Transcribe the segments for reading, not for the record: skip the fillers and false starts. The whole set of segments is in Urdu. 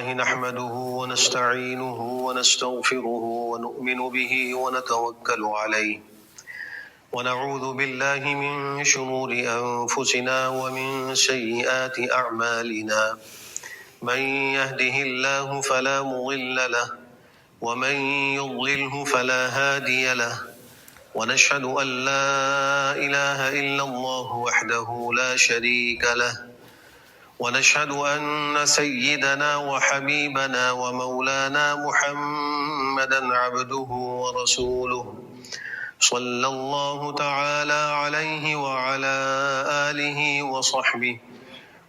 نحمده ونستعينه ونستغفره ونؤمن به ونتوكل عليه ونعوذ بالله من شرور أنفسنا ومن سيئات أعمالنا من يهده الله فلا مضل له ومن يضلله فلا هادي له ونشهد أن لا إله إلا الله وحده لا شريك له ونشهد أن سيدنا وحبيبنا ومولانا محمدا عبده ورسوله صلى الله تعالى عليه وعلى آله وصحبه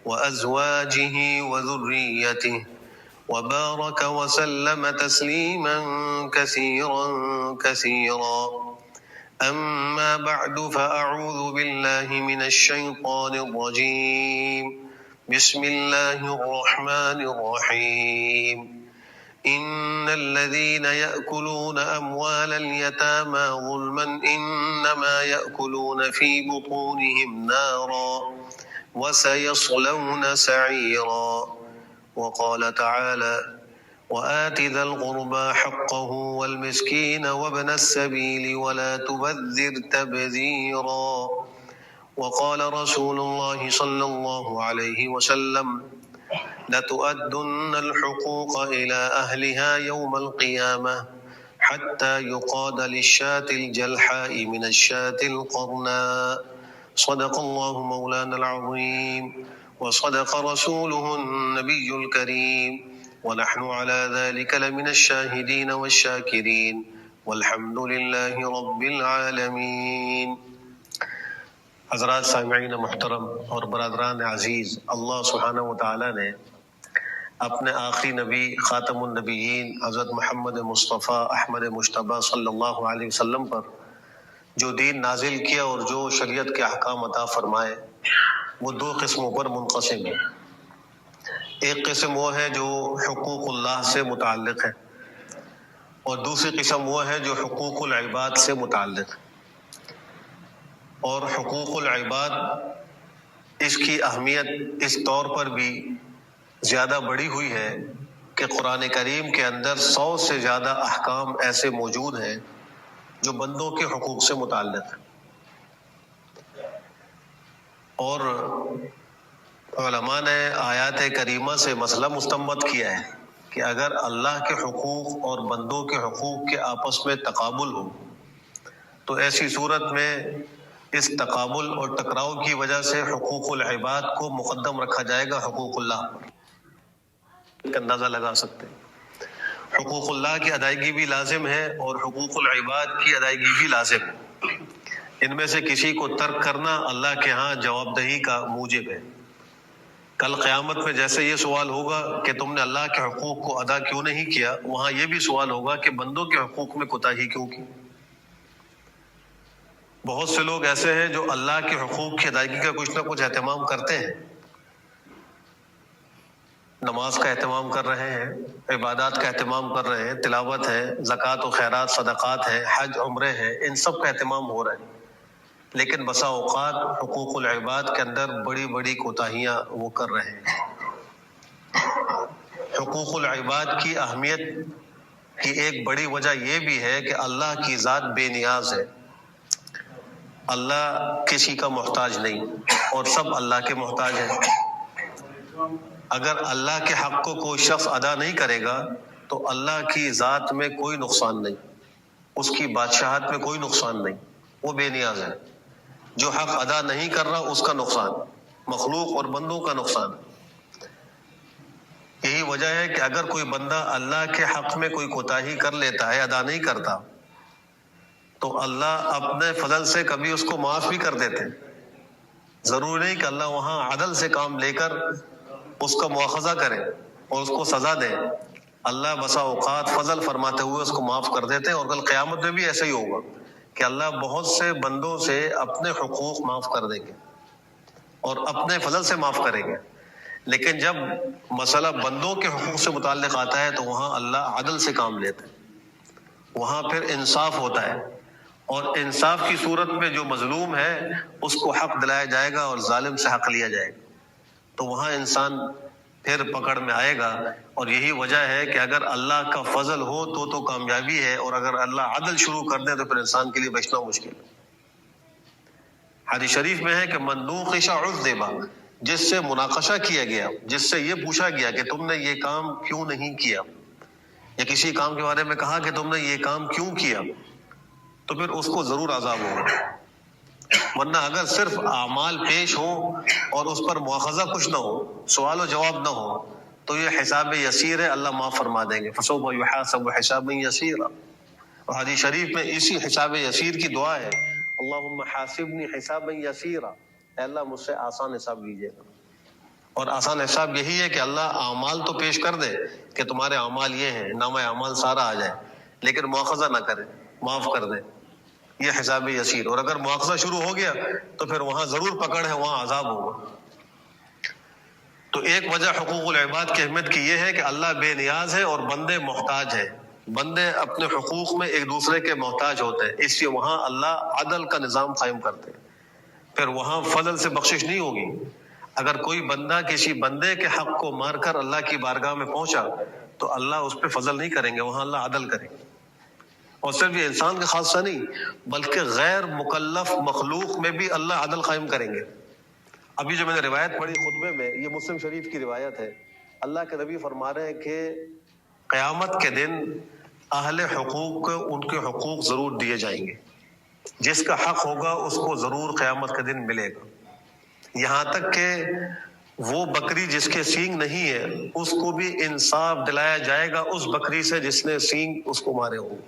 وأزواجه وذريته وبارك وسلم تسليما كثيرا كثيرا. أما بعد فأعوذ بالله من الشيطان الرجيم. بسم الله الرحمن الرحيم. إن الذين يأكلون أموال اليتامى ظلما إنما يأكلون في بطونهم نارا وسيصلون سعيرا. وقال تعالى: وآت ذا القربى حقه والمسكين وابن السبيل ولا تبذر تبذيرا. وقال رسول الله صلى الله عليه وسلم: لتؤدن الحقوق إلى أهلها يوم القيامة حتى يقاد للشاة الجلحاء من الشاة القرناء. صدق الله مولانا العظيم وصدق رسوله النبي الكريم ونحن على ذلك لمن الشاهدين والشاكرين والحمد لله رب العالمين. حضرات سامعین محترم اور برادران عزیز، اللہ سبحانہ و تعالیٰ نے اپنے آخری نبی خاتم النبیین حضرت محمد مصطفیٰ احمد مجتبیٰ صلی اللہ علیہ وسلم پر جو دین نازل کیا اور جو شریعت کے احکام عطا فرمائے وہ دو قسموں پر منقسم ہے. ایک قسم وہ ہے جو حقوق اللہ سے متعلق ہے اور دوسری قسم وہ ہے جو حقوق العباد سے متعلق ہے. اور حقوق العباد اس کی اہمیت اس طور پر بھی زیادہ بڑھی ہوئی ہے کہ قرآن کریم کے اندر 100 سے زیادہ احکام ایسے موجود ہیں جو بندوں کے حقوق سے متعلق ہیں. اور علماء نے آیات کریمہ سے مسئلہ مستنبط کیا ہے کہ اگر اللہ کے حقوق اور بندوں کے حقوق کے آپس میں تقابل ہو تو ایسی صورت میں اس تقابل اور ٹکراؤ کی وجہ سے حقوق العباد کو مقدم رکھا جائے گا حقوق اللہ پر. اندازہ لگا سکتے ہیں حقوق اللہ کی ادائیگی بھی لازم ہے اور حقوق العباد کی ادائیگی بھی لازم ہے. ان میں سے کسی کو ترک کرنا اللہ کے ہاں جواب دہی کا موجب ہے. کل قیامت میں جیسے یہ سوال ہوگا کہ تم نے اللہ کے حقوق کو ادا کیوں نہیں کیا، وہاں یہ بھی سوال ہوگا کہ بندوں کے حقوق میں کوتاہی کیوں کی. بہت سے لوگ ایسے ہیں جو اللہ کے حقوق کی ادائیگی کا کچھ نہ کچھ اہتمام کرتے ہیں، نماز کا اہتمام کر رہے ہیں، عبادات کا اہتمام کر رہے ہیں، تلاوت ہے، زکوٰۃ و خیرات صدقات ہے، حج عمرے ہے، ان سب کا اہتمام ہو رہا ہے، لیکن بسا اوقات حقوق العباد کے اندر بڑی بڑی کوتاہیاں وہ کر رہے ہیں. حقوق العباد کی اہمیت کی ایک بڑی وجہ یہ بھی ہے کہ اللہ کی ذات بے نیاز ہے. اللہ کسی کا محتاج نہیں اور سب اللہ کے محتاج ہیں. اگر اللہ کے حق کو کوئی شخص ادا نہیں کرے گا تو اللہ کی ذات میں کوئی نقصان نہیں، اس کی بادشاہت میں کوئی نقصان نہیں، وہ بے نیاز ہے. جو حق ادا نہیں کر رہا اس کا نقصان، مخلوق اور بندوں کا نقصان. یہی وجہ ہے کہ اگر کوئی بندہ اللہ کے حق میں کوئی کوتاہی کر لیتا ہے، ادا نہیں کرتا، تو اللہ اپنے فضل سے کبھی اس کو معاف بھی کر دیتے. ضروری نہیں کہ اللہ وہاں عدل سے کام لے کر اس کا مواخذہ کرے اور اس کو سزا دے. اللہ بسا اوقات فضل فرماتے ہوئے اس کو معاف کر دیتے ہیں. اور کل قیامت میں بھی ایسا ہی ہوگا کہ اللہ بہت سے بندوں سے اپنے حقوق معاف کر دیں گے اور اپنے فضل سے معاف کریں گے. لیکن جب مسئلہ بندوں کے حقوق سے متعلق آتا ہے تو وہاں اللہ عدل سے کام لیتے ہیں، وہاں پھر انصاف ہوتا ہے. اور انصاف کی صورت میں جو مظلوم ہے اس کو حق دلایا جائے گا اور ظالم سے حق لیا جائے گا. تو وہاں انسان پھر پکڑ میں آئے گا. اور یہی وجہ ہے کہ اگر اللہ کا فضل ہو تو کامیابی ہے، اور اگر اللہ عدل شروع کر دے تو پھر انسان کے لیے بچنا مشکل ہے. حدیث شریف میں ہے کہ من نوقش عذب، جس سے مناقشہ کیا گیا، جس سے یہ پوچھا گیا کہ تم نے یہ کام کیوں نہیں کیا، یا کسی کام کے بارے میں کہا کہ تم نے یہ کام کیوں کیا، تو پھر اس کو ضرور عذاب ہوگا. ورنہ اگر صرف اعمال پیش ہوں اور اس پر مواخذہ کچھ نہ ہو، سوال و جواب نہ ہو، تو یہ حساب یسیر ہے، اللہ معاف فرما دیں گے. فسوف یحاسب حسابا یسیرا. اور حدیث شریف میں اسی حساب یسیر کی دعا ہے، اللہم حاسبنی حسابا یسیرا، اے اللہ مجھ سے آسان حساب لیجیے گا. اور آسان حساب یہی ہے کہ اللہ اعمال تو پیش کر دے کہ تمہارے اعمال یہ ہیں، نامہ اعمال سارا آ جائے، لیکن مواخذہ نہ کرے، معاف کر دے. یہ حساب یسیر. اور اگر مواخذہ شروع ہو گیا تو پھر وہاں ضرور پکڑ ہے، وہاں عذاب ہوگا. تو ایک وجہ حقوق العباد کی اہمیت کی یہ ہے کہ اللہ بے نیاز ہے اور بندے محتاج ہیں. بندے اپنے حقوق میں ایک دوسرے کے محتاج ہوتے ہیں، اس لیے وہاں اللہ عدل کا نظام قائم کرتے ہیں. پھر وہاں فضل سے بخشش نہیں ہوگی. اگر کوئی بندہ کسی بندے کے حق کو مار کر اللہ کی بارگاہ میں پہنچا تو اللہ اس پہ فضل نہیں کریں گے، وہاں اللہ عدل کریں گے. اور صرف یہ انسان کا خاصہ نہیں، بلکہ غیر مکلف مخلوق میں بھی اللہ عدل قائم کریں گے. ابھی جو میں نے روایت پڑھی خطبے میں، یہ مسلم شریف کی روایت ہے. اللہ کے نبی فرما رہے ہیں کہ قیامت کے دن اہل حقوق کو ان کے حقوق ضرور دیے جائیں گے. جس کا حق ہوگا اس کو ضرور قیامت کے دن ملے گا. یہاں تک کہ وہ بکری جس کے سینگ نہیں ہے اس کو بھی انصاف دلایا جائے گا اس بکری سے جس نے سینگ اس کو مارے ہوں.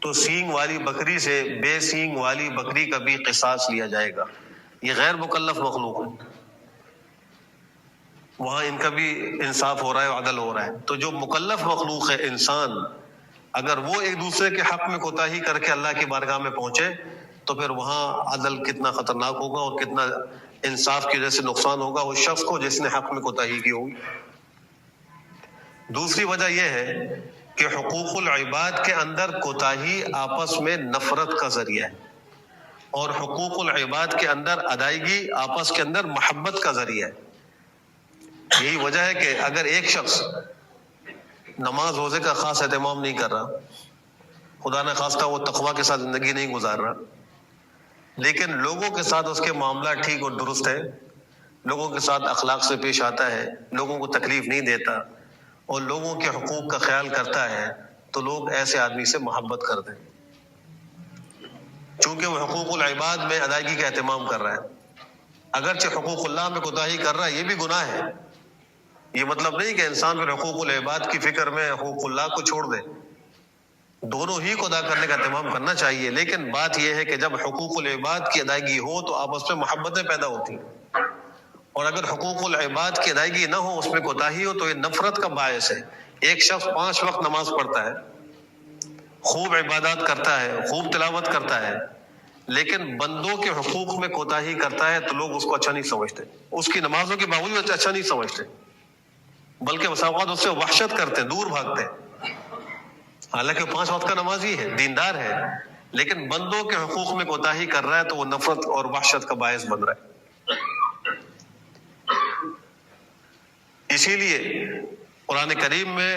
تو سینگ والی بکری سے بے سینگ والی بکری کا بھی قصاص لیا جائے گا. یہ غیر مکلف مخلوق ہے، وہاں ان کا بھی انصاف ہو رہا ہے، عدل ہو رہا ہے. تو جو مکلف مخلوق ہے انسان، اگر وہ ایک دوسرے کے حق میں کوتاہی کر کے اللہ کی بارگاہ میں پہنچے تو پھر وہاں عدل کتنا خطرناک ہوگا اور کتنا انصاف کی وجہ سے نقصان ہوگا اس شخص کو جس نے حق میں کوتاہی کی ہوگی. دوسری وجہ یہ ہے کہ حقوق العباد کے اندر کوتاہی آپس میں نفرت کا ذریعہ ہے، اور حقوق العباد کے اندر ادائیگی آپس کے اندر محبت کا ذریعہ ہے. یہی وجہ ہے کہ اگر ایک شخص نماز روزے کا خاص اہتمام نہیں کر رہا، خدا نہ خواستہ وہ تقویٰ کے ساتھ زندگی نہیں گزار رہا، لیکن لوگوں کے ساتھ اس کے معاملات ٹھیک اور درست ہے، لوگوں کے ساتھ اخلاق سے پیش آتا ہے، لوگوں کو تکلیف نہیں دیتا اور لوگوں کے حقوق کا خیال کرتا ہے، تو لوگ ایسے آدمی سے محبت کرتے ہیں، چونکہ وہ حقوق العباد میں ادائیگی کا اہتمام کر رہا ہے. اگرچہ حقوق اللہ میں کوتاہی کر رہا ہے، یہ بھی گناہ ہے. یہ مطلب نہیں کہ انسان پھر حقوق العباد کی فکر میں حقوق اللہ کو چھوڑ دے، دونوں ہی کو ادا کرنے کا اہتمام کرنا چاہیے. لیکن بات یہ ہے کہ جب حقوق العباد کی ادائیگی ہو تو آپس میں محبتیں پیدا ہوتی ہیں، اور اگر حقوق العباد کی ادائیگی نہ ہو، اس میں کوتاہی ہو، تو یہ نفرت کا باعث ہے. ایک شخص 5 وقت نماز پڑھتا ہے، خوب عبادات کرتا ہے، خوب تلاوت کرتا ہے، لیکن بندوں کے حقوق میں کوتاہی کرتا ہے تو لوگ اس کو اچھا نہیں سمجھتے، اس کی نمازوں کے باوجود اچھا نہیں سمجھتے، بلکہ بسا اوقات اس سے وحشت کرتے ہیں، دور بھاگتے ہیں. حالانکہ 5 وقت کا نمازی ہے، دیندار ہے، لیکن بندوں کے حقوق میں کوتاہی کر رہا ہے تو وہ نفرت اور وحشت کا باعث بن رہا ہے. اسی لیے قرآن کریم میں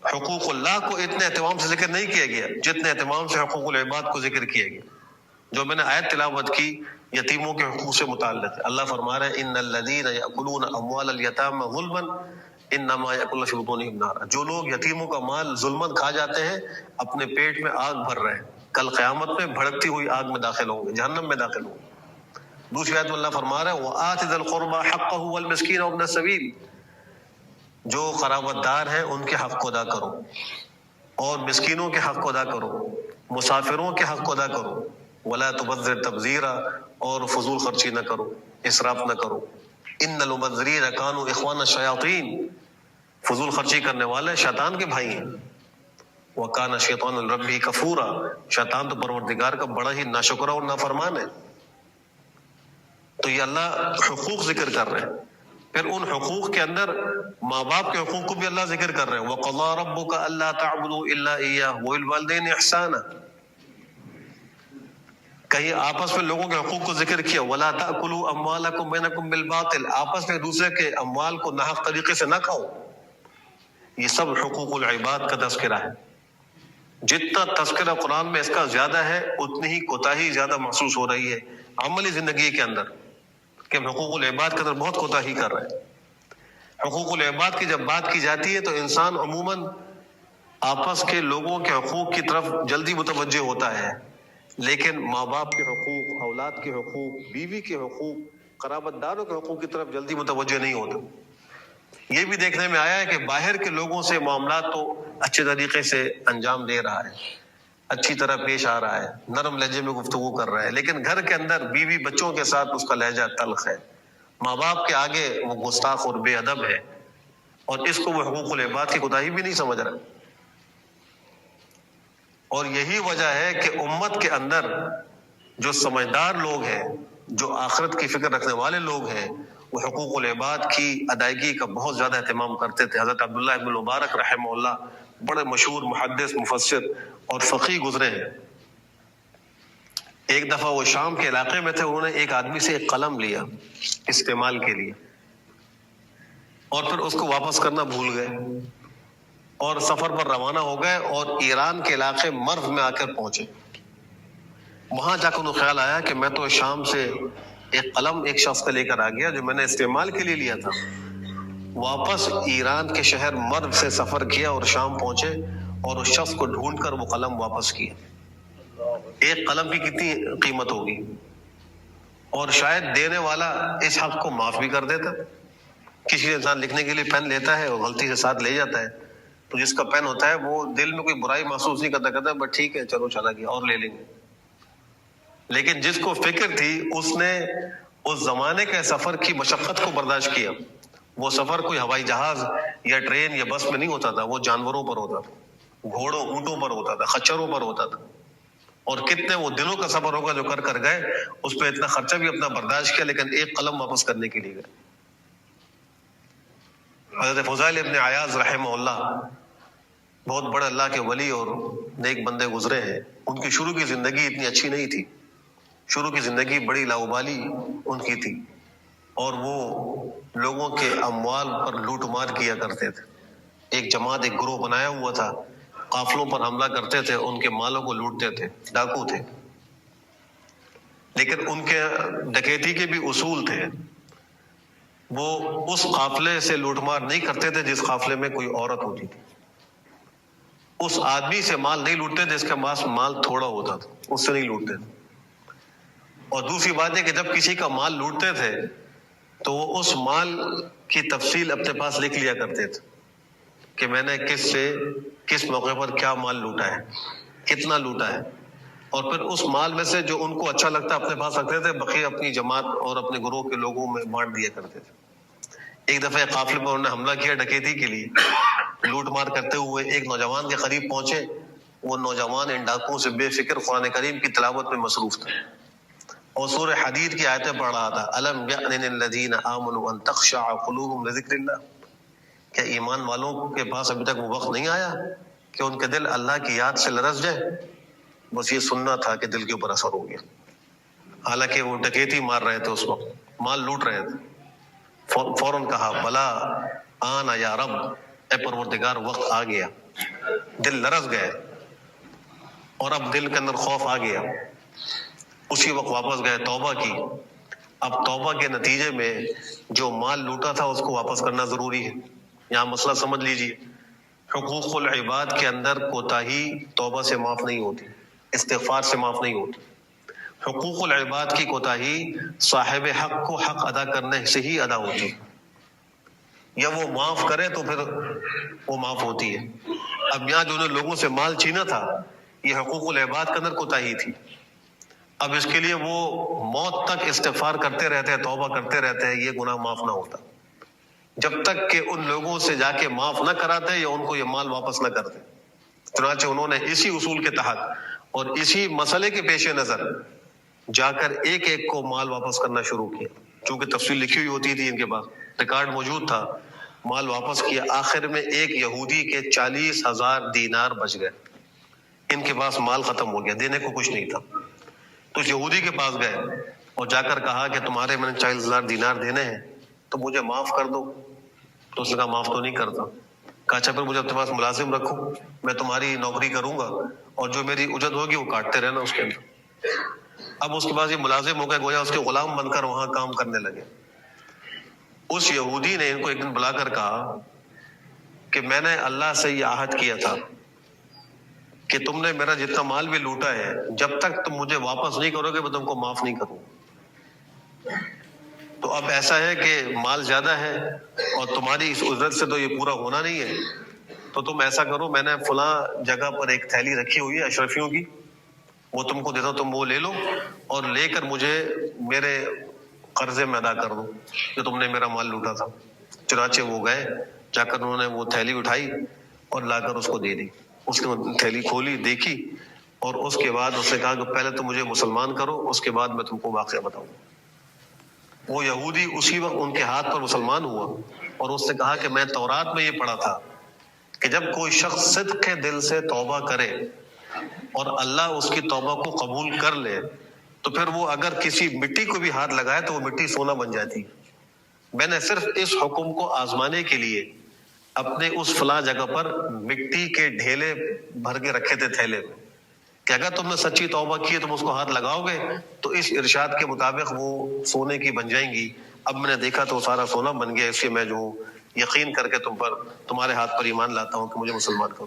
حقوق اللہ کو اتنے اہتمام سے ذکر نہیں کیا گیا جتنے اہتمام سے حقوق العباد کو ذکر کیا گیا. جو میں نے آیت تلاوت کی یتیموں کے حقوق سے متعلق ہے، اللہ فرما رہا ہے ان الذین یأکلون اموال الیتامی ظلما انما یأکلون فی بطونہم نارا. جو لوگ یتیموں کا مال ظلماً کھا جاتے ہیں اپنے پیٹ میں آگ بھر رہے ہیں، کل قیامت میں بھڑکتی ہوئی آگ میں داخل ہوں گے، جہنم میں داخل ہوں گے. دوسری آیت میں اللہ فرما رہا ہے وآت ذی القربى حقہ والمسکین وابن السبیل. جو قرابت دار ہیں ان کے حق کو ادا کرو، اور مسکینوں کے حق کو ادا کرو، مسافروں کے حق کو ادا کرو. ولا تبذر تبذیرا، اور فضول خرچی نہ کرو، اسراف نہ کرو. ان المبذرین کانوا اخوان الشیاطین، فضول خرچی کرنے والے شیطان کے بھائی ہیں. وکان الشیطان لربہ کفورا، شیطان تو پروردگار کا بڑا ہی ناشکرا اور نافرمان ہے. تو یہ اللہ حقوق ذکر کر رہے ہیں. پھر ان حقوق کے اندر ماں باپ کے حقوق کو بھی اللہ ذکر کر رہے ہیں. وَقَضَىٰ رَبُّكَ أَلَّا تَعْبُدُوا إِلَّا إِيَّاهُ وَبِالْوَالِدَيْنِ إِحْسَانًا. کہیں آپس میں لوگوں کے حقوق کو ذکر کیا، وَلَا تَأْكُلُوا أَمْوَالَكُمْ بَيْنَكُمْ بِالْبَاطِلِ، آپس میں دوسرے کے اموال کو ناحق طریقے سے نہ کھاؤ. یہ سب حقوق العباد کا تذکرہ ہے. جتنا تذکرہ قرآن میں اس کا زیادہ ہے، اتنی ہی کوتاہی زیادہ محسوس ہو رہی ہے عملی زندگی کے اندر، کہ ہم حقوق العباد کے اندر بہت کوتاہی کر رہے ہیں. حقوق العباد کی جب بات کی جاتی ہے تو انسان عموماً آپس کے لوگوں کے حقوق کی طرف جلدی متوجہ ہوتا ہے، لیکن ماں باپ کے حقوق، اولاد کے حقوق، بیوی کے حقوق، قرابت داروں کے حقوق کی طرف جلدی متوجہ نہیں ہوتا. یہ بھی دیکھنے میں آیا ہے کہ باہر کے لوگوں سے معاملات تو اچھے طریقے سے انجام دے رہا ہے، اچھی طرح پیش آ رہا ہے، نرم لہجے میں گفتگو کر رہا ہے، لیکن گھر کے اندر بیوی بچوں کے ساتھ اس کا لہجہ تلخ ہے، ماں باپ کے آگے وہ گستاخ اور بے ادب ہے، اور اس کو وہ حقوق العباد کی کوتاہی بھی نہیں سمجھ رہا. اور یہی وجہ ہے کہ امت کے اندر جو سمجھدار لوگ ہیں، جو آخرت کی فکر رکھنے والے لوگ ہیں، وہ حقوق العباد کی ادائیگی کا بہت زیادہ اہتمام کرتے تھے. حضرت عبداللہ ابن مبارک رحمہ اللہ بڑے مشہور محدث، مفسر اور فقیہ گزرے ہیں. ایک دفعہ وہ شام کے علاقے میں تھے، انہوں نے ایک آدمی سے ایک قلم لیا استعمال کے لیے، اور پھر اس کو واپس کرنا بھول گئے، اور سفر پر روانہ ہو گئے اور ایران کے علاقے مرو میں آ کر پہنچے. وہاں جا کر انہیں خیال آیا کہ میں تو شام سے ایک قلم ایک شخص کا لے کر آ گیا جو میں نے استعمال کے لیے لیا تھا. واپس ایران کے شہر مرو سے سفر کیا اور شام پہنچے اور اس شخص کو ڈھونڈ کر وہ قلم واپس کیا. ایک قلم کی کتنی قیمت ہوگی، اور شاید دینے والا اس حق کو معاف بھی کر دیتا. کسی انسان لکھنے کے لیے پین لیتا ہے اور غلطی سے ساتھ لے جاتا ہے، تو جس کا پین ہوتا ہے وہ دل میں کوئی برائی محسوس نہیں کرتا، کہتا ہے بس ٹھیک ہے چلو چلا گیا اور لے لیں گے. لیکن جس کو فکر تھی اس نے اس زمانے کے سفر کی مشقت کو برداشت کیا. وہ سفر کوئی ہوائی جہاز یا ٹرین یا بس میں نہیں ہوتا تھا، وہ جانوروں پر ہوتا تھا، گھوڑوں اونٹوں پر ہوتا تھا، خچروں پر ہوتا تھا. اور کتنے وہ دنوں کا سفر ہوگا جو کر گئے، اس پہ اتنا خرچہ بھی اپنا برداشت کیا، لیکن ایک قلم واپس کرنے کے لیے گئے. حضرت فضیل ابن عیاض رحمہ اللہ بہت بڑے اللہ کے ولی اور نیک بندے گزرے ہیں. ان کی شروع کی زندگی اتنی اچھی نہیں تھی، شروع کی زندگی بڑی لاؤبالی ان کی تھی، اور وہ لوگوں کے اموال پر لوٹ مار کیا کرتے تھے. ایک جماعت، ایک گروہ بنایا ہوا تھا، قافلوں پر حملہ کرتے تھے، ان کے مالوں کو لوٹتے تھے، ڈاکو تھے. لیکن ان کے ڈکیتی کے بھی اصول تھے. وہ اس قافلے سے لوٹ مار نہیں کرتے تھے جس قافلے میں کوئی عورت ہوتی تھی. اس آدمی سے مال نہیں لوٹتے تھے جس کے پاس مال تھوڑا ہوتا تھا، اس سے نہیں لوٹتے تھے. اور دوسری بات ہے کہ جب کسی کا مال لوٹتے تھے تو وہ اس مال کی تفصیل اپنے پاس لکھ لیا کرتے تھے کہ میں نے کس سے کس موقع پر کیا مال لوٹا ہے، کتنا لوٹا ہے. اور پھر اس مال میں سے جو ان کو اچھا لگتا اپنے پاس رکھتے تھے، بقیہ اپنی جماعت اور اپنے گروہ کے لوگوں میں بانٹ دیا کرتے تھے. ایک دفعہ قافلے پر انہوں نے حملہ کیا ڈکیتی کے لیے، لوٹ مار کرتے ہوئے ایک نوجوان کے قریب پہنچے. وہ نوجوان ان ڈاکوؤں سے بے فکر قرآن کریم کی تلاوت میں مصروف تھا اور سورہ حدید کی آیتیں پڑھ رہا تھا. الم یأن للذین آمنوا ان تخشع قلوبهم لذکر اللہ، کیا ایمان والوں کے پاس ابھی تک وہ وقت نہیں آیا کہ ان کے دل اللہ کی یاد سے لرز جائے؟ بس یہ سننا تھا کہ دل کے اوپر اثر ہو گیا. حالانکہ وہ ڈکیتی مار رہے تھے، اس وقت مال لوٹ رہے تھے. فوراً کہا بلا آنا یا رب، اے پروردگار وقت آ گیا. دل لرز گئے اور اب دل کے اندر خوف آ گیا. اسی وقت واپس گئے، توبہ کی. اب توبہ کے نتیجے میں جو مال لوٹا تھا اس کو واپس کرنا ضروری ہے. یہاں مسئلہ سمجھ لیجیے، حقوق العباد کے اندر کوتاہی توبہ سے معاف نہیں ہوتی، استغفار سے معاف نہیں ہوتی. حقوق العباد کی کوتاہی صاحب حق کو حق ادا کرنے سے ہی ادا ہوتی، یا وہ معاف کرے تو پھر وہ معاف ہوتی ہے. اب یہاں جو نے لوگوں سے مال چھینا تھا، یہ حقوق العباد کے اندر کوتاہی تھی. اب اس کے لیے وہ موت تک استغفار کرتے رہتے ہیں، توبہ کرتے رہتے ہیں، یہ گناہ معاف نہ ہوتا جب تک کہ ان لوگوں سے جا کے معاف نہ کراتے یا ان کو یہ مال واپس نہ کرتے. چنانچہ انہوں نے اسی اصول کے تحت اور اسی مسئلے کے پیش نظر جا کر ایک ایک کو مال واپس کرنا شروع کیا. چونکہ تفصیل لکھی ہوئی ہوتی تھی، ان کے پاس ریکارڈ موجود تھا. مال واپس کیا. آخر میں ایک یہودی کے 40,000 دینار بچ گئے. ان کے پاس مال ختم ہو گیا، دینے کو کچھ نہیں تھا. تو اس یہودی کے پاس گئے اور جا کر کہا کہ تمہارے میں نے 40,000 دینار دینے ہیں تو مجھے معاف کر دو. تو اس نے کہا معاف تو نہیں کرتا. کہا اچھا پھر مجھے اپنے پاس ملازم رکھو, میں تمہاری نوکری کروں گا اور جو میری اجرت ہوگی وہ کاٹتے رہنا اس کے اندر. اب اس کے بعد یہ ملازم ہو گئے, گویا اس کے غلام بن کر وہاں کام کرنے لگے. اس یہودی نے ان کو ایک دن بلا کر کہا کہ میں نے اللہ سے یہ عہد کیا تھا کہ تم نے میرا جتنا مال بھی لوٹا ہے جب تک تم مجھے واپس نہیں کرو گے میں تم کو معاف نہیں کروں. تو اب ایسا ہے کہ مال زیادہ ہے اور تمہاری اس اجرت سے تو یہ پورا ہونا نہیں ہے, تو تم ایسا کرو, میں نے فلاں جگہ پر ایک تھیلی رکھی ہوئی ہے اشرفیوں کی, وہ تم کو دیتا ہوں, تم وہ لے لو اور لے کر مجھے میرے قرضے میں ادا کر دو جو تم نے میرا مال لوٹا تھا. چنانچہ وہ گئے, جا کر انہوں نے وہ تھیلی اٹھائی اور لا کر اس کو دے دی. اس نے وہ تھیلی کھولی, دیکھی, اور اس کے بعد اس نے کہا کہ پہلے تم مجھے مسلمان کرو, اس کے بعد میں تم کو واقعہ بتاؤں. وہ یہودی اسی وقت ان کے ہاتھ پر مسلمان ہوا اور اس نے کہا کہ میں تورات میں یہ پڑھا تھا کہ جب کوئی شخص صدق کے دل سے توبہ کرے اور اللہ اس کی توبہ کو قبول کر لے تو پھر وہ اگر کسی مٹی کو بھی ہاتھ لگائے تو وہ مٹی سونا بن جاتی. میں نے صرف اس حکم کو آزمانے کے لیے اپنے اس فلاں جگہ پر مٹی کے ڈھیلے بھر کے رکھے تھے تھیلے میں کہ اگر تم نے سچی توبہ کی تم اس کو ہاتھ لگاؤ گے تو اس ارشاد کے مطابق وہ سونے کی بن جائیں گی. اب میں نے دیکھا تو سارا سونا بن گیا, اس لیے میں جو یقین کر کے تمہارے ہاتھ پر ایمان لاتا ہوں کہ مجھے مسلمان کرو.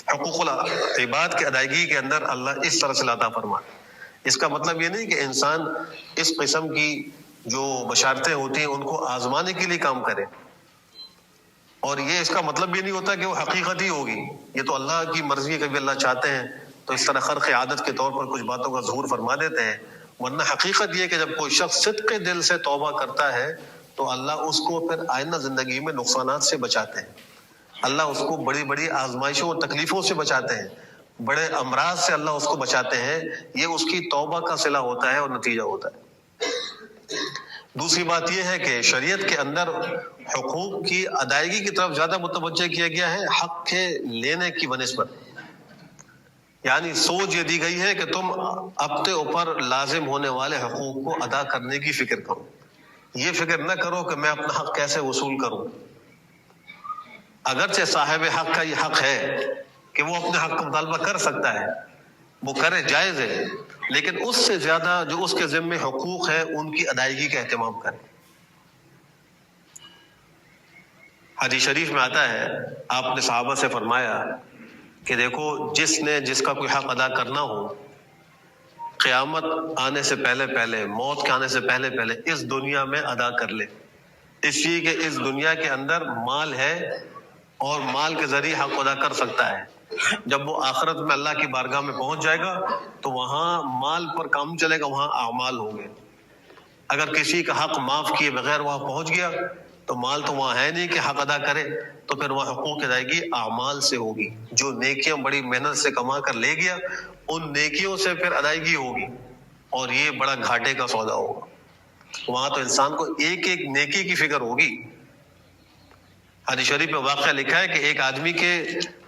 حقوق العباد کی ادائیگی کے اندر اللہ اس طرح سے عطا فرمائے. اس کا مطلب یہ نہیں کہ انسان اس قسم کی جو بشارتیں ہوتی ہیں ان کو آزمانے کے لیے کام کرے, اور یہ اس کا مطلب یہ نہیں ہوتا کہ وہ حقیقت ہی ہوگی. یہ تو اللہ کی مرضی ہے, کبھی اللہ چاہتے ہیں تو اس طرح خرق عادت کے طور پر کچھ باتوں کا ظہور فرما دیتے ہیں, ورنہ حقیقت یہ کہ جب کوئی شخص صدق کے دل سے توبہ کرتا ہے تو اللہ اس کو پھر آئندہ زندگی میں نقصانات سے بچاتے ہیں. اللہ اس کو بڑی بڑی آزمائشوں اور تکلیفوں سے بچاتے ہیں, بڑے امراض سے اللہ اس کو بچاتے ہیں. یہ اس کی توبہ کا صلہ ہوتا ہے اور نتیجہ ہوتا ہے. دوسری بات یہ ہے کہ شریعت کے اندر حقوق کی ادائیگی کی طرف زیادہ متوجہ کیا گیا ہے حق کے لینے کی بنسبت. یعنی سوچ یہ دی گئی ہے کہ تم اپنے اوپر لازم ہونے والے حقوق کو ادا کرنے کی فکر کرو, یہ فکر نہ کرو کہ میں اپنا حق کیسے وصول کروں. اگرچہ صاحب حق کا یہ حق ہے کہ وہ اپنے حق کا مطالبہ کر سکتا ہے, وہ کرے, جائز ہے, لیکن اس سے زیادہ جو اس کے ذمے حقوق ہیں ان کی ادائیگی کا اہتمام کرے. حدیث شریف میں آتا ہے آپ نے صحابہ سے فرمایا کہ دیکھو جس کا کوئی حق ادا کرنا ہو قیامت آنے سے پہلے موت کے آنے سے پہلے اس دنیا میں ادا کر لے, اس لیے کہ اس دنیا کے اندر مال ہے اور مال کے ذریعے حق ادا کر سکتا ہے. جب وہ آخرت میں اللہ کی بارگاہ میں پہنچ جائے گا تو وہاں مال پر کام چلے گا, وہاں اعمال ہوں گے. اگر کسی کا حق معاف کیے بغیر وہاں پہنچ گیا تو مال تو وہاں ہے نہیں کہ حق ادا کرے, تو پھر وہاں حقوق کی ادائیگی اعمال سے ہوگی. جو نیکیاں بڑی محنت سے کما کر لے گیا ان نیکیوں سے پھر ادائیگی ہوگی, اور یہ بڑا گھاٹے کا سودا ہوگا. وہاں تو انسان کو ایک ایک نیکی کی فکر ہوگی. حدیث شریف میں واقعہ لکھا ہے کہ ایک آدمی کے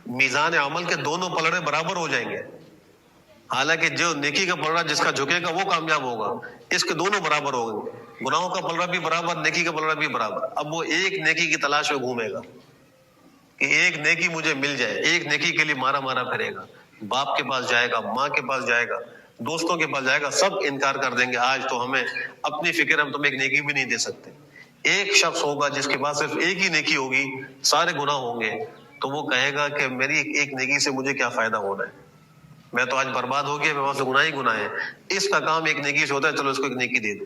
میزان عمل کے دونوں پلڑے برابر ہو جائیں گے. حالانکہ جو نیکی کا پلڑا جس کا جھکے گا وہ کامیاب ہوگا, اس کے دونوں برابر ہو گئے. گناہوں کا پلڑا بھی برابر, نیکی کا پلڑا بھی برابر. اب وہ ایک نیکی کی تلاش میں گھومے گا کہ ایک نیکی مجھے مل جائے, ایک نیکی کے لیے مارا پھرے گا. باپ کے پاس جائے گا, ماں کے پاس جائے گا, دوستوں کے پاس جائے گا, سب انکار کر دیں گے. آج تو ہمیں اپنی فکر, ہم تمہیں ایک نیکی بھی نہیں دے سکتے. ایک شخص ہوگا جس کے پاس صرف ایک ہی نیکی ہوگی, سارے گناہ ہوں گے, تو وہ کہے گا کہ میری ایک نیکی سے مجھے کیا فائدہ ہونا ہے, میں تو آج برباد ہو گیا, میرے وہاں سے گناہ ہی گناہ ہے. اس کا کام ایک نیکی سے ہوتا ہے, چلو اس کو ایک نیکی دے دو.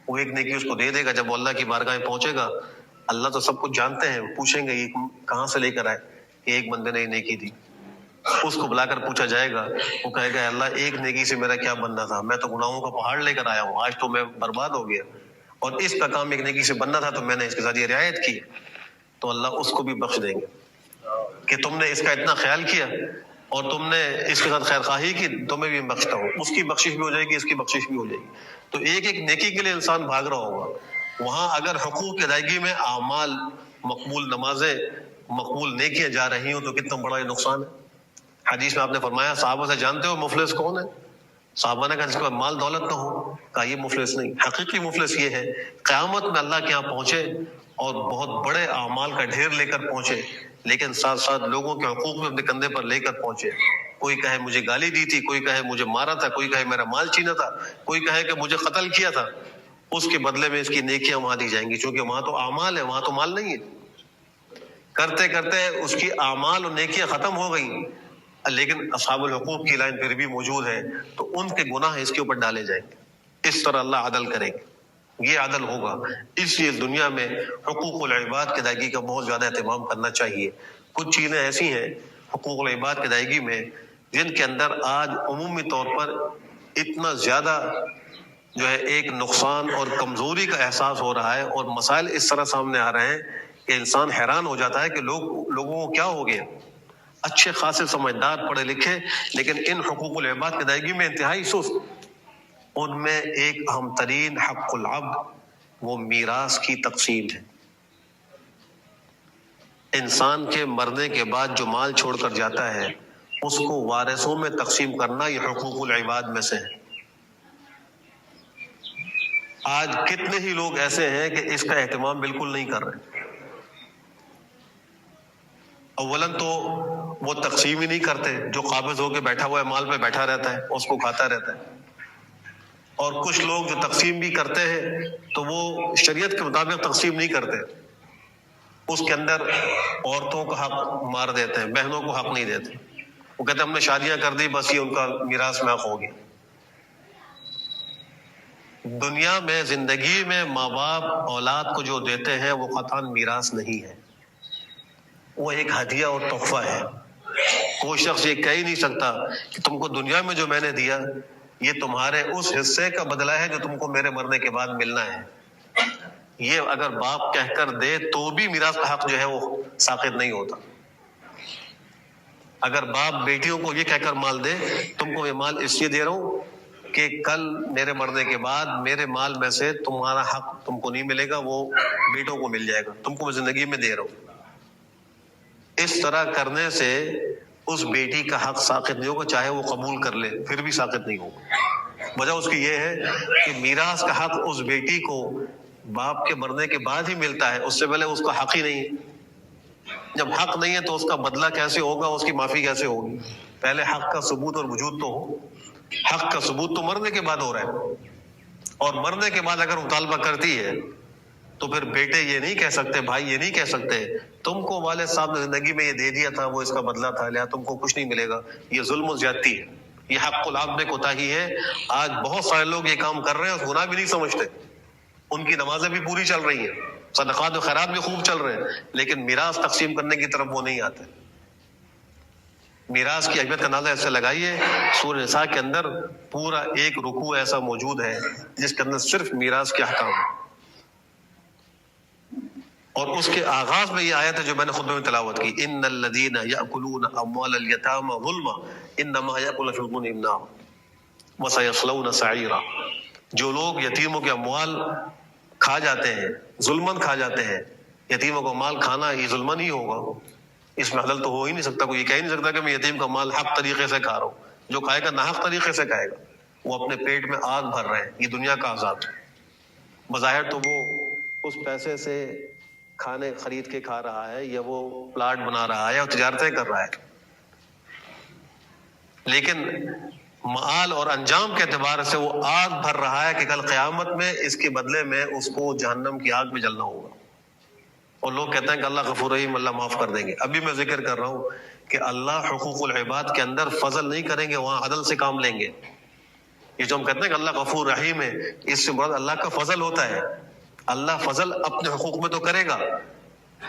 وہ ایک نیکی اس کو دے دے گا. جب وہ اللہ کی بارگاہ میں پہنچے گا, اللہ تو سب کچھ جانتے ہیں, پوچھیں گے یہ کہاں سے لے کر آئے, ایک بندے نے نیکی دی. اس کو بلا کر پوچھا جائے گا, وہ کہے گا اللہ ایک نیکی سے میرا کیا بننا تھا, میں تو گناہوں کا پہاڑ لے کر آیا ہوں, آج تو میں برباد ہو گیا, اور اس کا کام ایک نیکی سے بننا تھا تو میں نے اس کے ساتھ یہ رعایت کی. تو اللہ اس کو بھی بخش دیں گے کہ تم نے اس کا اتنا خیال کیا اور تم نے اس کے ساتھ خیر خواہی کی, تمہیں بھی بخشتا ہوں. اس کی بخشش بھی ہو جائے گی, اس کی بخشش بھی ہو جائے گی. تو ایک ایک نیکی کے لیے انسان بھاگ رہا ہوگا. وہاں اگر حقوق کی ادائیگی میں اعمال, مقبول نمازیں, مقبول نیکیاں جا رہی ہوں تو کتنا بڑا یہ نقصان ہے. حدیث میں آپ نے فرمایا, صحابہ سے جانتے ہو مفلس کون ہے؟ صحابہ نے کہا جس کے پاس مال دولت نہ ہو، کہا یہ مفلس نہیں. حقیقی مفلس یہ ہے قیامت میں اللہ کے یہاں پہنچے اور بہت بڑے اعمال کا ڈھیر لے کر پہنچے، لیکن ساتھ ساتھ لوگوں کے حقوق میں اپنے کندھے پر لے کر پہنچے. کوئی کہے مجھے گالی دی تھی، کوئی کہے مجھے مارا تھا، کوئی کہے میرا مال چھینا تھا، کوئی کہے کہ مجھے قتل کیا تھا، اس کے بدلے میں اس کی نیکیاں وہاں دی جائیں گی، چونکہ وہاں تو اعمال ہے، وہاں تو مال نہیں ہے. کرتے کرتے اس کی اعمال اور نیکیاں ختم ہو گئیں، لیکن اصحاب الحقوق کی لائن پھر بھی موجود ہے، تو ان کے گناہ اس کے اوپر ڈالے جائیں گے. اس طرح اللہ عدل کریں گے، یہ عدل ہوگا. اس لیے دنیا میں حقوق العباد کی ادائیگی کا بہت زیادہ اہتمام کرنا چاہیے. کچھ چیزیں ایسی ہیں حقوق العباد کی ادائیگی میں جن کے اندر آج عمومی طور پر اتنا زیادہ جو ہے ایک نقصان اور کمزوری کا احساس ہو رہا ہے، اور مسائل اس طرح سامنے آ رہے ہیں کہ انسان حیران ہو جاتا ہے کہ لوگوں کو کیا ہو گیا. اچھے خاصے سمجھدار پڑھے لکھے، لیکن ان حقوق العباد کی ادائیگی میں انتہائی سست. ان میں ایک اہم ترین حق العبد وہ میراث کی تقسیم ہے. انسان کے مرنے کے بعد جو مال چھوڑ کر جاتا ہے اس کو وارثوں میں تقسیم کرنا، یہ حقوق العباد میں سے ہے. آج کتنے ہی لوگ ایسے ہیں کہ اس کا اہتمام بالکل نہیں کر رہے. اولاً تو وہ تقسیم ہی نہیں کرتے، جو قابض ہو کے بیٹھا ہوا ہے مال پہ بیٹھا رہتا ہے، اس کو کھاتا رہتا ہے. اور کچھ لوگ جو تقسیم بھی کرتے ہیں تو وہ شریعت کے مطابق تقسیم نہیں کرتے، اس کے اندر عورتوں کا حق مار دیتے ہیں، بہنوں کو حق نہیں دیتے. وہ کہتے ہیں ہم نے شادیاں کر دی، بس یہ ان کا میراث میں حق ہو گیا. دنیا میں زندگی میں ماں باپ اولاد کو جو دیتے ہیں وہ قطعاً میراث نہیں ہے، وہ ایک ہدیہ اور تحفہ ہے. کوئی شخص یہ کہہ ہی نہیں سکتا کہ تم کو دنیا میں جو میں نے دیا یہ تمہارے اس حصے کا بدلہ ہے جو تم کو میرے مرنے کے بعد ملنا ہے. یہ اگر باپ کہہ کر دے تو بھی میراث کا حق جو ہے وہ ساقط نہیں ہوتا. اگر باپ بیٹیوں کو یہ کہہ کر مال دے تم کو یہ مال اس لیے دے رہا ہوں کہ کل میرے مرنے کے بعد میرے مال میں سے تمہارا حق تم کو نہیں ملے گا، وہ بیٹوں کو مل جائے گا، تم کو میں زندگی میں دے رہا ہوں. اس طرح کرنے سے اس بیٹی کا حق ساقط نہیں ہوگا، چاہے وہ قبول کر لے پھر بھی ساقط نہیں ہوگا. وجہ اس کی یہ ہے کہ میراث کا حق اس بیٹی کو باپ کے مرنے کے بعد ہی ملتا ہے، اس سے پہلے اس کا حق ہی نہیں ہے. جب حق نہیں ہے تو اس کا بدلہ کیسے ہوگا، اس کی معافی کیسے ہوگی؟ پہلے حق کا ثبوت اور وجود تو ہو. حق کا ثبوت تو مرنے کے بعد ہو رہا ہے، اور مرنے کے بعد اگر مطالبہ کرتی ہے تو پھر بیٹے یہ نہیں کہہ سکتے، بھائی یہ نہیں کہہ سکتے تم کو والد صاحب نے زندگی میں یہ دے دیا تھا، وہ اس کا بدلہ تھا، لہٰذا تم کو کچھ نہیں ملے گا. یہ ظلم و زیادتی ہے، یہ حق العبد میں کوتاہی ہے. آج بہت سارے لوگ یہ کام کر رہے ہیں اور گناہ بھی نہیں سمجھتے. ان کی نمازیں بھی پوری چل رہی ہیں، صدقات و خیرات بھی خوب چل رہے ہیں، لیکن میراث تقسیم کرنے کی طرف وہ نہیں آتے. میراث کی اہمیت کا اندازہ ایسے لگائیے، سورہ نساء کے اندر پورا ایک رکوع ایسا موجود ہے جس کے اندر صرف میراث کے احکام ہیں. اور اس کے آغاز میں یہ آیت ہے جو میں نے خطبے میں تلاوت کی، ان الذین یأکلون اموال الیتامی ظلما انما یأکلون فی بطونہم نارا وسیصلون سعیرا. جو لوگ یتیموں کے اموال کھا جاتے ہیں، ظلمن کھا جاتے ہیں، یتیموں کا مال کھانا یہ ظلمن ہی ہوگا. اس میں عدل تو ہو ہی نہیں سکتا. کوئی یہ کہہ ہی نہیں سکتا کہ میں یتیم کا مال حق طریقے سے کھا رہا ہوں. جو کھائے گا ناحق طریقے سے کھائے گا، وہ اپنے پیٹ میں آگ بھر رہے ہیں. یہ دنیا کا عذاب ہے. بظاہر تو وہ اس پیسے سے کھانے خرید کے کھا رہا ہے، یا وہ پلاٹ بنا رہا ہے اور تجارتیں کر رہا ہے، لیکن معال اور انجام کے اعتبار سے وہ آگ بھر رہا ہے کہ کل قیامت میں اس کے بدلے میں اس کو جہنم کی آگ میں جلنا ہوگا. اور لوگ کہتے ہیں کہ اللہ غفور رحیم، اللہ معاف کر دیں گے. ابھی میں ذکر کر رہا ہوں کہ اللہ حقوق العباد کے اندر فضل نہیں کریں گے، وہاں عدل سے کام لیں گے. یہ جو ہم کہتے ہیں کہ اللہ غفور رحیم ہے، اس سے مراد اللہ کا فضل ہوتا ہے. اللہ فضل اپنے حقوق میں تو کرے گا،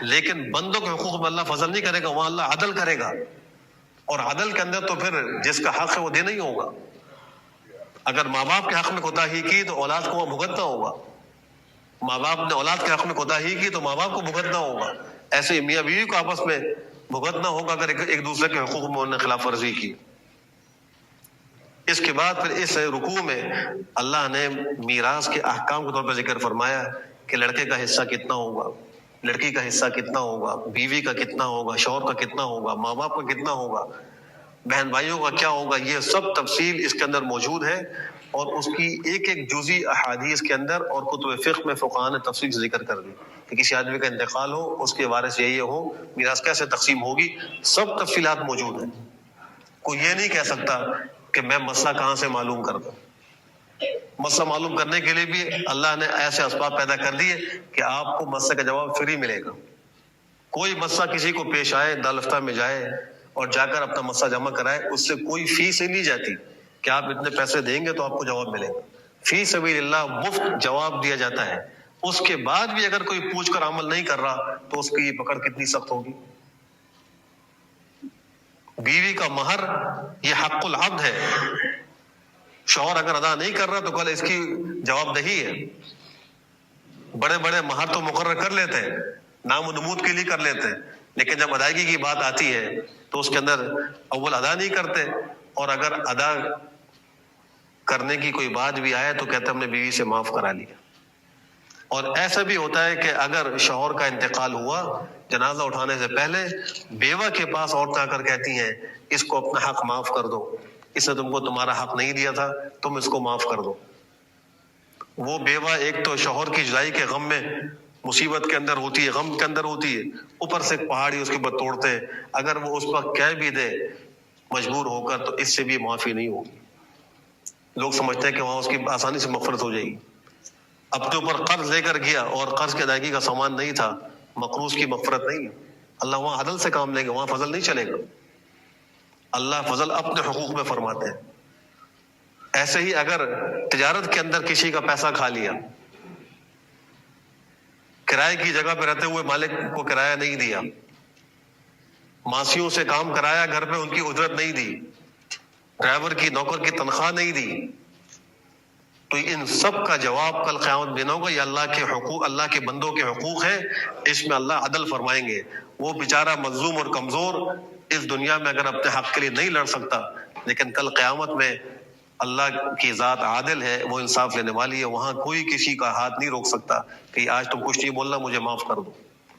لیکن بندوں کے حقوق میں اللہ فضل نہیں کرے گا، وہاں اللہ عدل کرے گا. اور عدل کے اندر تو پھر جس کا حق ہے وہ دینا ہی ہوگا. اگر ماں باپ کے حق میں کوتاہی کی تو اولاد کو وہ بھگتنا ہوگا. ماں باپ نے اولاد کے حق میں کوتاہی کی تو ماں باپ کو بھگتنا ہوگا. ایسے میاں بیوی کو آپس میں بھگتنا ہوگا اگر ایک دوسرے کے حقوق میں انہوں نے خلاف ورزی کی. اس کے بعد پھر اس رکوع میں اللہ نے میراث کے احکام کے طور پر ذکر فرمایا کہ لڑکے کا حصہ کتنا ہوگا، لڑکی کا حصہ کتنا ہوگا، بیوی کا کتنا ہوگا، شوہر کا کتنا ہوگا، ماں باپ کا کتنا ہوگا. بہن بھائیوں کا کیا ہوگا، یہ سب تفصیل اس کے اندر موجود ہے، اور اس کی ایک ایک جزئی احادیث کے اندر اور کتب فقہ میں فقہاء نے تفصیل سے ذکر کر دی کہ کسی آدمی کا انتقال ہو، اس کے وارث یہ ہو، میراث کیسے تقسیم ہوگی، سب تفصیلات موجود ہیں۔ کوئی یہ نہیں کہہ سکتا کہ میں مسئلہ کہاں سے معلوم کر دوں۔ مسئلہ معلوم کرنے کے لیے بھی اللہ نے ایسے اسباب پیدا کر دیے کہ آپ کو مسئلے کا جواب فری ملے گا۔ کوئی مسئلہ کسی کو پیش آئے، دارالفتہ میں جائے اور جا کر اپنا مسئلہ جمع کرائے، اس سے کوئی فیس نہیں جاتی کہ آپ اتنے پیسے دیں گے تو آپ کو جواب ملے گا۔ فی سبیل اللہ مفت جواب دیا جاتا ہے۔ اس کے بعد بھی اگر کوئی پوچھ کر عمل نہیں کر رہا تو اس کی پکڑ کتنی سخت ہوگی۔ بیوی کا مہر یہ حق العبد ہے، شوہر اگر ادا نہیں کر رہا تو کل اس کی جواب دہی ہے۔ بڑے بڑے مہر تو مقرر کر لیتے ہیں، نام و نمود کے لیے کر لیتے ہیں، لیکن جب ادائیگی کی بات آتی ہے تو اس کے اندر اول ادا نہیں کرتے، اور اگر ادا کرنے کی کوئی بات بھی آئے تو کہتے ہم نے بیوی سے معاف کرا لیا۔ اور ایسا بھی ہوتا ہے کہ اگر شوہر کا انتقال ہوا، جنازہ اٹھانے سے پہلے بیوہ کے پاس عورتیں آ کر کہتی ہیں اس کو اپنا حق معاف کر دو، اس نے تم کو تمہارا حق نہیں دیا تھا، تم اس کو معاف کر دو۔ وہ بیوہ ایک تو شوہر کی جدائی کے غم میں مصیبت کے اندر ہوتی ہے، غم کے اندر ہوتی ہے، اوپر سے ایک پہاڑی اس کے اوپر توڑتے ہیں، اگر وہ اس وقت کہہ بھی دے مجبور ہو کر تو اس سے بھی معافی نہیں ہوگی۔ لوگ سمجھتے ہیں کہ وہاں اس کی آسانی سے مغفرت ہو جائے گی۔ اپنے اوپر قرض لے کر گیا اور قرض کی ادائیگی کا سامان نہیں تھا، مقروض کی مغفرت نہیں ہے۔ اللہ وہاں عدل سے کام لے گا، وہاں فضل نہیں چلے گا۔ اللہ فضل اپنے حقوق میں فرماتے ہیں۔ ایسے ہی اگر تجارت کے اندر کسی کا پیسہ کھا لیا، کرائے کی جگہ پہ رہتے ہوئے مالک کو کرایہ نہیں دیا، ماسیوں سے کام کرایا، گھر پہ ان کی اجرت نہیں دی، ڈرائیور کی نوکر کی تنخواہ نہیں دی، تو ان سب کا جواب کل قیامت دینا ہوگا۔ یہ اللہ کے حقوق، اللہ کے بندوں کے حقوق ہیں، اس میں اللہ عدل فرمائیں گے۔ وہ بیچارہ مظلوم اور کمزور اس دنیا میں اگر اپنے حق کے لیے نہیں لڑ سکتا، لیکن کل قیامت میں اللہ کی ذات عادل ہے، وہ انصاف لینے والی ہے، وہاں کوئی کسی کا ہاتھ نہیں روک سکتا کہ آج تم کچھ نہیں بولنا، مجھے معاف کر دو۔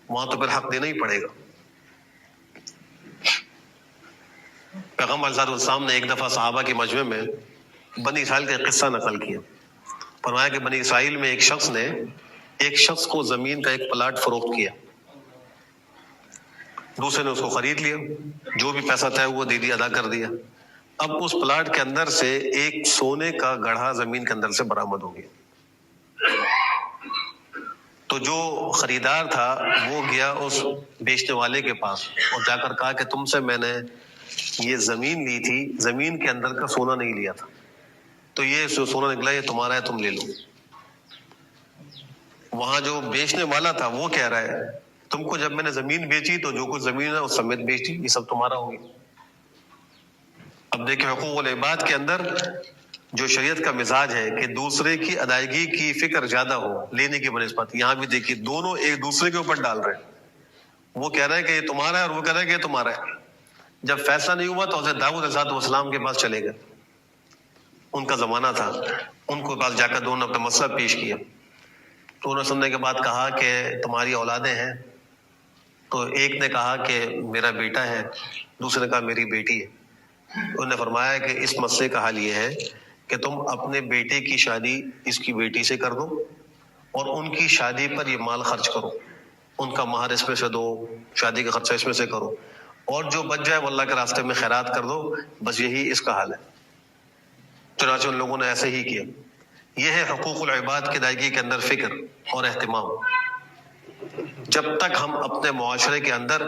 وہاں تو پھر حق دینا ہی پڑے گا۔ پیغمبر علیہ السلام نے ایک دفعہ صحابہ کے مجمع میں بنی اسرائیل کا ایک قصہ نقل کیا۔ فرمایا کہ بنی اسرائیل میں ایک شخص نے ایک شخص کو زمین کا ایک پلاٹ فروخت کیا، دوسرے نے اس کو خرید لیا، جو بھی پیسہ طے ہوا دے دیا، ادا کر دیا۔ اب اس پلاٹ کے اندر سے ایک سونے کا گڑھا زمین کے اندر سے برآمد ہو گیا۔ تو جو خریدار تھا وہ گیا اس بیچنے والے کے پاس اور جا کر کہا کہ تم سے میں نے یہ زمین لی تھی، زمین کے اندر کا سونا نہیں لیا تھا، تو یہ سونا نکلا، یہ تمہارا ہے، تم لے لو۔ وہاں جو بیچنے والا تھا وہ کہہ رہا ہے تم کو جب میں نے زمین بیچی تو جو کچھ زمین ہے اس سمیت بیچی، یہ سب تمہارا ہو گیا۔ اب دیکھیں حقوق العباد کے اندر جو شریعت کا مزاج ہے کہ دوسرے کی ادائیگی کی فکر زیادہ ہو لینے کی بنسبت، یہاں بھی دیکھیے دونوں ایک دوسرے کے اوپر ڈال رہے ہیں۔ وہ کہہ رہے ہیں کہ یہ تمہارا ہے اور وہ کہہ رہے ہیں کہ یہ تمہارا ہے۔ جب فیصلہ نہیں ہوا تو حضرت داؤد علیہ السلام کے پاس چلے گئے، ان کا زمانہ تھا، ان کو پاس جا کر دونوں نے اپنا مسئلہ پیش کیا۔ تو انہوں نے سننے کے بعد کہا کہ تمہاری اولادیں ہیں؟ تو ایک نے کہا کہ میرا بیٹا ہے، دوسرے نے کہا میری بیٹی ہے۔ انہوں نے فرمایا کہ اس مسئلے کا حل یہ ہے کہ تم اپنے بیٹے کی شادی اس کی بیٹی سے کر دو اور ان کی شادی پر یہ مال خرچ کرو، ان کا مہر اس میں سے دو، شادی کا خرچہ اس میں سے کرو، اور جو بچ جائے وہ اللہ کے راستے میں خیرات کر دو، بس یہی اس کا حل ہے۔ چنانچہ ان لوگوں نے ایسے ہی کیا۔ یہ ہے حقوق العباد کی ادائیگی کے اندر فکر اور اہتمام۔ جب تک ہم اپنے معاشرے کے اندر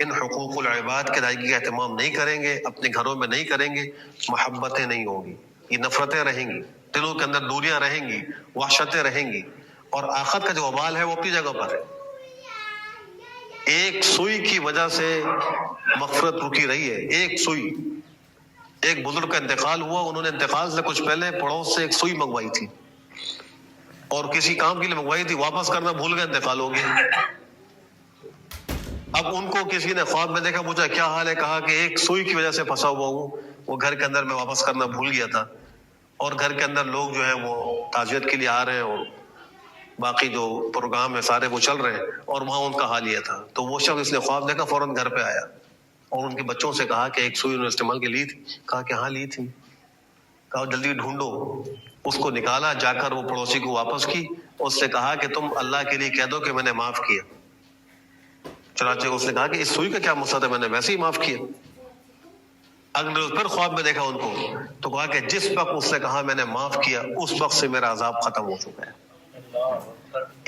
ان حقوق العباد کی ادائیگی کا اہتمام نہیں کریں گے، اپنے گھروں میں نہیں کریں گے، محبتیں نہیں ہوں گی، یہ نفرتیں رہیں گی، دلوں کے اندر دوریاں رہیں گی، وحشتیں رہیں گی، اور آخرت کا جو وبال ہے وہ اپنی جگہ پر ہے۔ ایک سوئی کی وجہ سے مغفرت رکی رہی ہے، ایک سوئی۔ ایک بزرگ کا انتقال ہوا، انہوں نے انتقال سے کچھ پہلے پڑوس سے ایک سوئی منگوائی تھی اور کسی کام کے لیے منگوائی تھی، واپس کرنا بھول گئے، انتقال ہو گیا۔ اب ان کو کسی نے خواب میں دیکھا، پوچھا کیا حال ہے، کہا کہ ایک سوئی کی وجہ سے پھنسا ہوا ہوں، وہ گھر کے اندر میں واپس کرنا بھول گیا تھا، اور گھر کے اندر لوگ جو ہیں وہ تعزیت کے لیے آ رہے ہیں اور باقی جو پروگرام ہے سارے وہ چل رہے ہیں، اور وہاں ان کا حال یہ تھا۔ تو وہ شخص اس نے خواب دیکھا، فوراً گھر پہ آیا اور ان کے بچوں سے کہا کہ ایک سوئی انہوں نے استعمال کی لی تھی. کہا کہ ہاں لی تھی. کہا جلدی ڈھونڈو. اس کو نکالا, جا کر وہ پڑوسی کو واپس کی, اس سے کہا کہ تم اللہ کے لیے کہہ دو کہ میں نے معاف کیا. چنانچہ اس نے کہا کہ اس سوئی کا کیا مقصد ہے, میں نے ویسے ہی معاف کیا. اگلے روز پھر خواب میں دیکھا ان کو, تو کہا کہ جس وقت اس نے کہا میں نے معاف کیا, اس وقت سے میرا عذاب ختم ہو چکا ہے.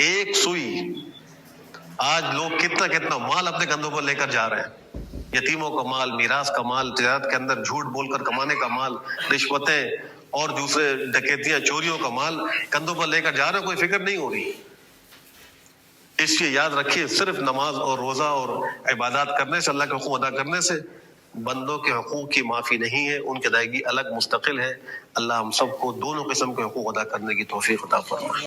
ایک سوئی. آج لوگ کتنا کتنا مال اپنے کندھوں پر لے کر جا رہے ہیں, یتیموں کا مال, میراث کا مال, تجارت کے اندر جھوٹ بول کر کمانے کا مال, رشوتیں اور دوسرے ڈکیتیاں, چوریوں کا مال کندھوں پر لے کر جا رہے ہیں, کوئی فکر نہیں ہو رہی. اس لیے یاد رکھیے, صرف نماز اور روزہ اور عبادات کرنے سے, اللہ کے حقوق ادا کرنے سے بندوں کے حقوق کی معافی نہیں ہے, ان کی ادائیگی الگ مستقل ہے. اللہ ہم سب کو دونوں قسم کے حقوق ادا کرنے کی توفیق عطا فرمائے.